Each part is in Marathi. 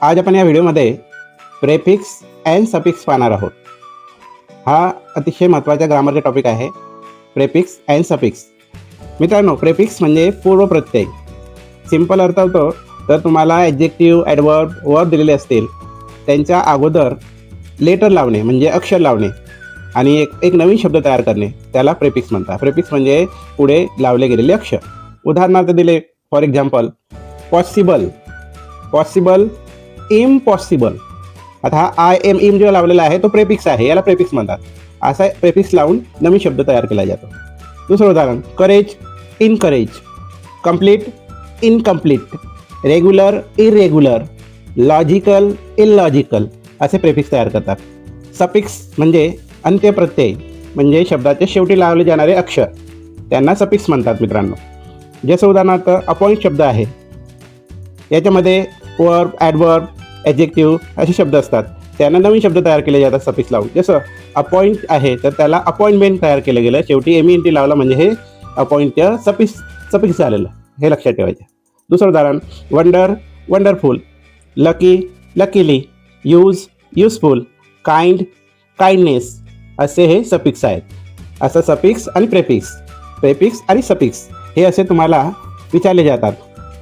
आज आपण या व्हिडिओमध्ये प्रेफिक्स अँड सफिक्स पाहणार आहोत. हा अतिशय महत्त्वाचा ग्रामरचा टॉपिक आहे. Prefix and suffix. मित्रांनो, प्रेफिक्स म्हणजे पूर्वप्रत्यय. सिंपल अर्थ होतो तर तुम्हाला ॲडजेक्टिव्ह, ॲडवर्ब, वर्ब दिलेले असतील, त्यांच्या अगोदर लेटर लावणे म्हणजे अक्षर लावणे आणि एक नवीन शब्द तयार करणे, त्याला प्रेफिक्स म्हणतात. प्रेफिक्स म्हणजे पुढे लावले गेलेले अक्षर. उदाहरणार्थ दिले, for example possible, possible, impossible. आता हा आय एम इम जो लावलेला आहे तो प्रेफिक्स आहे, याला प्रेफिक्स म्हणतात. असा प्रेफिक्स लावून नवीन शब्द तयार केला जातो. दुसरं उदाहरण, courage, encourage, complete, incomplete, regular, irregular, logical, illogical असे प्रेफिक्स तयार करतात. सफिक्स म्हणजे अंत्यप्रत्यय, म्हणजे शब्दाच्या शेवटी लावले जाणारे अक्षर, त्यांना सफिक्स म्हणतात मित्रांनो. जसं उदाहरणार्थ अपॉइंट शब्द आहे, याच्यामध्ये वर्ब, ॲडवर्ब, ॲडजेक्टिव्ह असे शब्द असतात, त्यांना नवीन शब्द तयार केले जातात सफिक्स लावून. जसं अपॉइंट आहे तर त्याला अपॉइंटमेंट तयार केलं गेलं, शेवटी एम-ई-एन-टी लावला म्हणजे हे अपॉइंटचं सफिक्स झालेलं, हे लक्षात ठेवायचं. दुसरं उदाहरण, wonder, wonderful, lucky, luckily, use, useful, kind, kindness असे हे सफिक्स आहेत. असं सफिक्स आणि प्रेफिक्स आणि सफिक्स हे असे तुम्हाला विचारले जातात.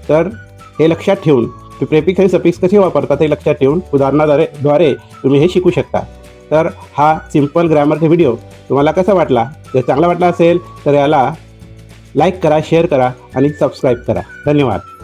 तर हे लक्षात ठेवून प्रेफिक्स आणि सफिक्स कसे वापरतात हे लक्षात ठेवून उदाहरणाद्वारे तुम्ही हे शिकू शकता. तर हा सिंपल ग्रामरचा व्हिडिओ तुम्हाला कसा वाटला? जर चांगला वाटला असेल तर याला लाईक करा, शेअर करा आणि सबस्क्राईब करा. धन्यवाद.